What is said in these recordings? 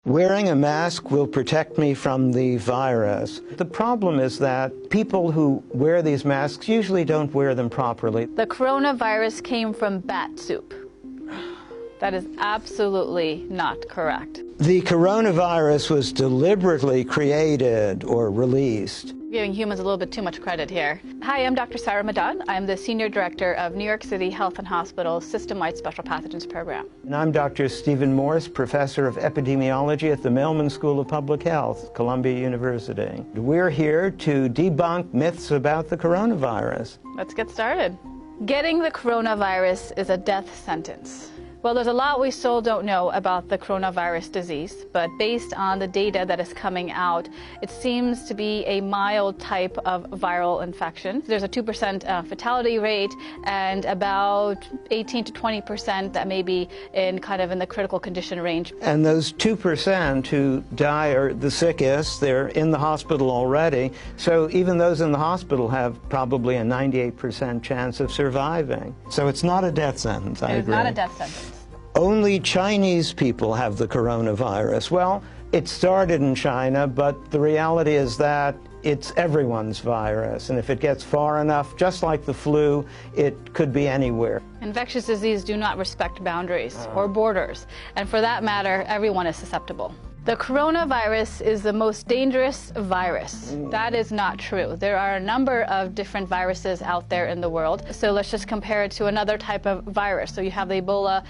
Wearing a mask will protect me from the virus. The problem is that people who wear these masks usually don't wear them properly. The coronavirus came from bat soup. That is absolutely not correct. The coronavirus was deliberately created or released. Giving humans a little bit too much credit here. Hi, I'm Dr. Sarah Madan. I'm the Senior Director of New York City Health and Hospitals System-Wide Special Pathogens Program. And I'm Dr. Stephen Morse, Professor of Epidemiology at the Mailman School of Public Health, Columbia University. We're here to debunk myths about the coronavirus. Let's get started. Getting the coronavirus is a death sentence. Well, there's a lot we still don't know about the coronavirus disease, but based on the data that is coming out, it seems to be a mild type of viral infection. There's a 2% fatality rate and about 18 to 20% that may be in the critical condition range. And those 2% who die are the sickest. They're in the hospital already. So even those in the hospital have probably a 98% chance of surviving. So it's not a death sentence, I agree. It's not a death sentence. Only Chinese people have the coronavirus. Well, it started in China, but the reality is that it's everyone's virus. And if it gets far enough, just like the flu, it could be anywhere. Infectious disease do not respect boundaries or borders. And for that matter, everyone is susceptible. The coronavirus is the most dangerous virus. That is not true. There are a number of different viruses out there in the world. So let's just compare it to another type of virus. So you have the Ebola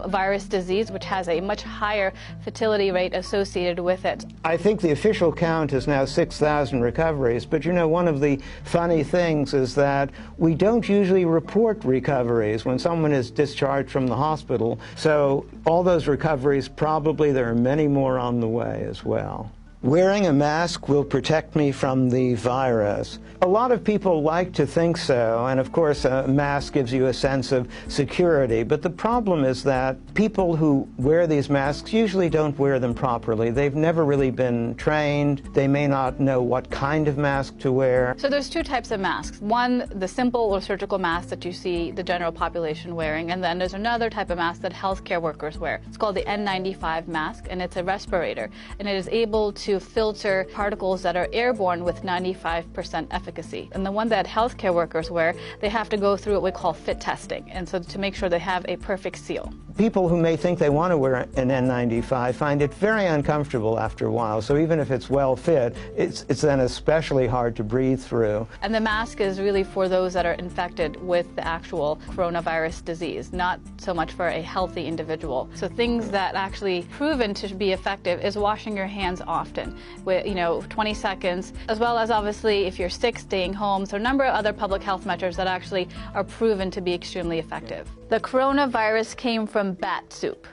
virus disease, which has a much higher fertility rate associated with it. I think the official count is now 6,000 recoveries. But you know, one of the funny things is that we don't usually report recoveries when someone is discharged from the hospital. So all those recoveries, probably there are many more on the way as well. Wearing a mask will protect me from the virus. A lot of people like to think so, and of course a mask gives you a sense of security, but the problem is that people who wear these masks usually don't wear them properly. They've never really been trained. They may not know what kind of mask to wear. So there's two types of masks. One, the simple or surgical mask that you see the general population wearing, and then there's another type of mask that healthcare workers wear. It's called the N95 mask, and it's a respirator, and it is able to filter particles that are airborne with 95% efficacy. And the one that healthcare workers wear, they have to go through what we call fit testing, and so to make sure they have a perfect seal. People who may think they want to wear an N95 find it very uncomfortable after a while, so even if it's well fit, it's then especially hard to breathe through. And the mask is really for those that are infected with the actual coronavirus disease, not so much for a healthy individual. So things that actually proven to be effective is washing your hands often, with 20 seconds, as well as obviously if you're sick, staying home. So a number of other public health measures that actually are proven to be extremely effective. The coronavirus came from bat soup.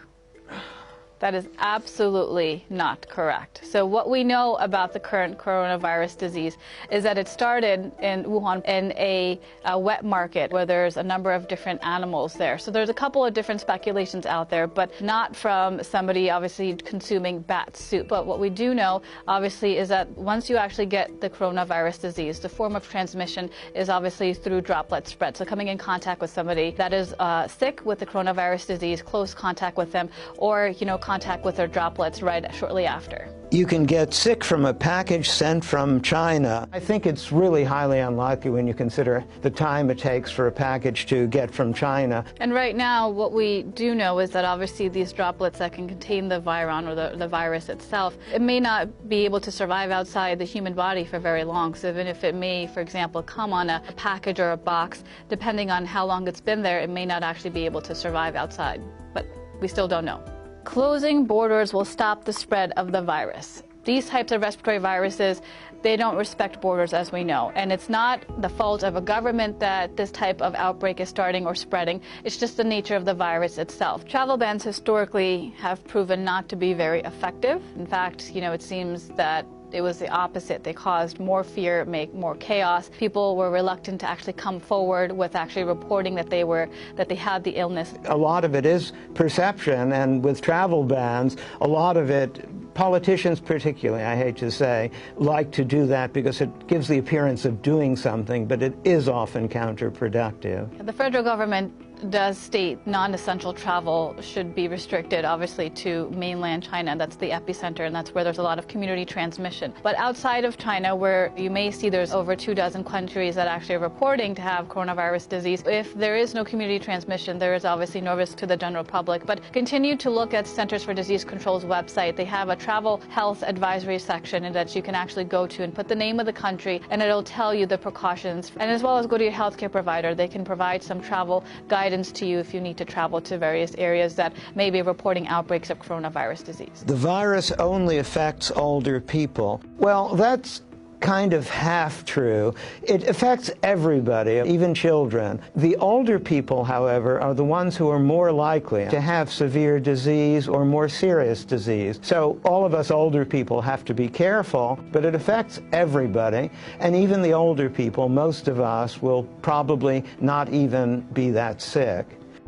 That is absolutely not correct. So what we know about the current coronavirus disease is that it started in Wuhan in a wet market where there's a number of different animals there. So there's a couple of different speculations out there, but not from somebody obviously consuming bat soup. But what we do know, obviously, is that once you actually get the coronavirus disease, the form of transmission is obviously through droplet spread. So coming in contact with somebody that is sick with the coronavirus disease, close contact with them, or contact with their droplets right shortly after. You can get sick from a package sent from China. I think it's really highly unlikely when you consider the time it takes for a package to get from China. And right now, what we do know is that obviously these droplets that can contain the virion or the virus itself, it may not be able to survive outside the human body for very long. So even if it may, for example, come on a package or a box, depending on how long it's been there, it may not actually be able to survive outside. But we still don't know. Closing borders will stop the spread of the virus. These types of respiratory viruses, they don't respect borders, as we know. And it's not the fault of a government that this type of outbreak is starting or spreading. It's just the nature of the virus itself. Travel bans historically have proven not to be very effective. In fact, it seems that it was the opposite. They caused more fear, make more chaos. People were reluctant to actually come forward with actually reporting that they had the illness. A lot of it is perception, and with travel bans, a lot of it, politicians particularly, I hate to say, like to do that because it gives the appearance of doing something, but it is often counterproductive. The federal government does state non-essential travel should be restricted, obviously, to mainland China. That's the epicenter, and that's where there's a lot of community transmission. But outside of China, where you may see there's over 24 countries that actually are reporting to have coronavirus disease, if there is no community transmission, there is obviously no risk to the general public. But continue to look at Centers for Disease Control's website. They have a travel health advisory section that you can actually go to and put the name of the country, and it'll tell you the precautions. And as well as go to your healthcare provider. They can provide some travel guidance to you if you need to travel to various areas that may be reporting outbreaks of coronavirus disease. The virus only affects older people. Well, that's kind of half true. It affects everybody, even children. The older people, however, are the ones who are more likely to have severe disease or more serious disease. So all of us older people have to be careful, but it affects everybody. And even the older people, most of us, will probably not even be that sick.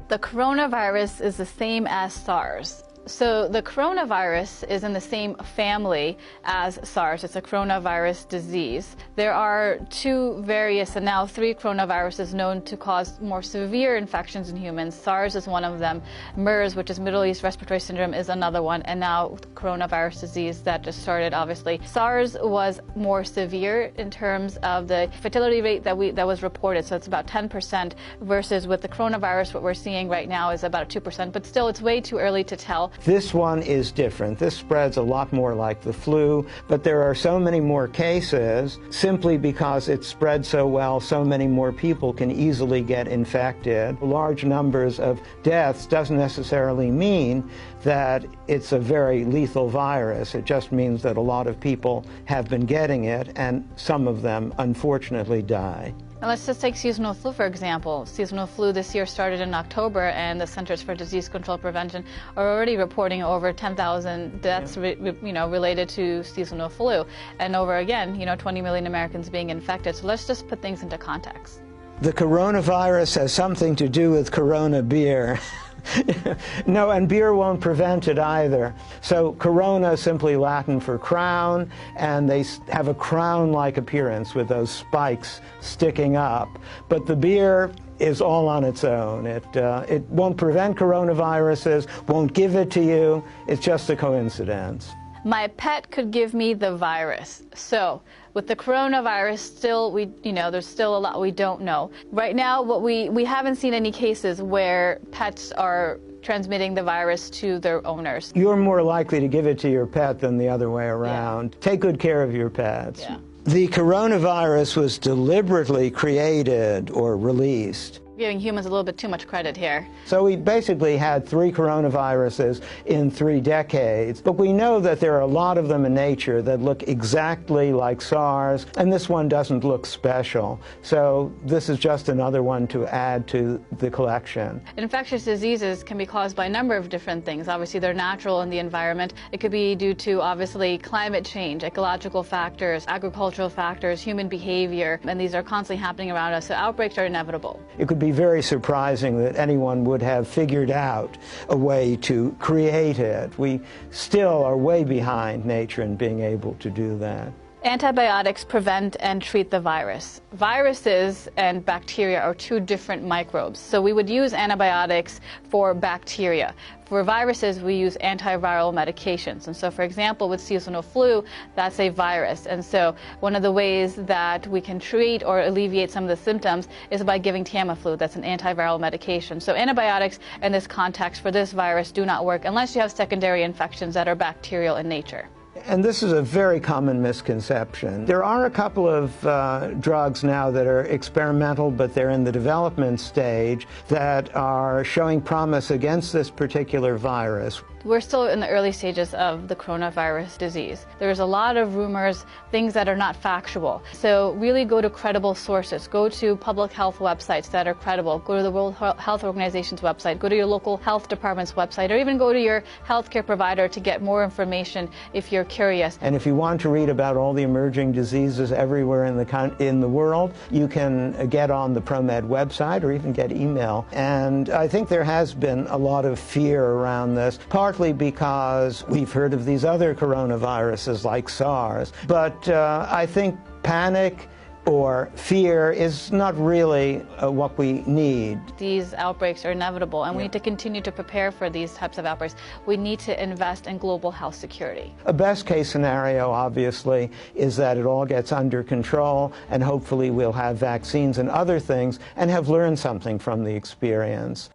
The coronavirus is the same as SARS. So the coronavirus is in the same family as SARS. It's a coronavirus disease. There are two various, and now 3 coronaviruses known to cause more severe infections in humans. SARS is one of them. MERS, which is Middle East Respiratory Syndrome, is another one. And now coronavirus disease that just started, obviously. SARS was more severe in terms of the fertility rate that was reported. So it's about 10%, versus with the coronavirus, what we're seeing right now is about 2%. But still, it's way too early to tell. This one is different. This spreads a lot more like the flu, but there are so many more cases simply because it spreads so well. So many more people can easily get infected. Large numbers of deaths doesn't necessarily mean that it's a very lethal virus. It just means that a lot of people have been getting it, and some of them unfortunately die. And let's just take seasonal flu, for example. Seasonal flu this year started in October, and the Centers for Disease Control Prevention are already reporting over 10,000 deaths related to seasonal flu. And over, again, 20 million Americans being infected. So let's just put things into context. The coronavirus has something to do with Corona beer. No, and beer won't prevent it either. So Corona is simply Latin for crown, and they have a crown-like appearance with those spikes sticking up. But the beer is all on its own. It won't prevent coronaviruses, won't give it to you. It's just a coincidence. My pet could give me the virus. So with the coronavirus, still there's still a lot we don't know. Right now, we haven't seen any cases where pets are transmitting the virus to their owners. You're more likely to give it to your pet than the other way around. Yeah. Take good care of your pets. Yeah. The coronavirus was deliberately created or released. Giving humans a little bit too much credit here. So we basically had 3 coronaviruses in 3 decades, but we know that there are a lot of them in nature that look exactly like SARS, and this one doesn't look special. So this is just another one to add to the collection. Infectious diseases can be caused by a number of different things. Obviously, they're natural in the environment. It could be due to, obviously, climate change, ecological factors, agricultural factors, human behavior, and these are constantly happening around us, so outbreaks are inevitable. It could be very surprising that anyone would have figured out a way to create it. We still are way behind nature in being able to do that. Antibiotics prevent and treat the virus. Viruses and bacteria are 2 different microbes. So we would use antibiotics for bacteria. For viruses, we use antiviral medications. And so, for example, with seasonal flu, that's a virus. And so one of the ways that we can treat or alleviate some of the symptoms is by giving Tamiflu. That's an antiviral medication. So antibiotics in this context for this virus do not work unless you have secondary infections that are bacterial in nature. And this is a very common misconception. There are a couple of drugs now that are experimental, but they're in the development stage, that are showing promise against this particular virus. We're still in the early stages of the coronavirus disease. There's a lot of rumors, things that are not factual. So really go to credible sources. Go to public health websites that are credible. Go to the World Health Organization's website. Go to your local health department's website, or even go to your healthcare provider to get more information if you're curious. And if you want to read about all the emerging diseases everywhere in the world, you can get on the ProMed website or even get email. And I think there has been a lot of fear around this, partly because we've heard of these other coronaviruses like SARS. But I think panic or fear is not really what we need. These outbreaks are inevitable, and we need to continue to prepare for these types of outbreaks. We need to invest in global health security. A best case scenario, obviously, is that it all gets under control, and hopefully we'll have vaccines and other things and have learned something from the experience.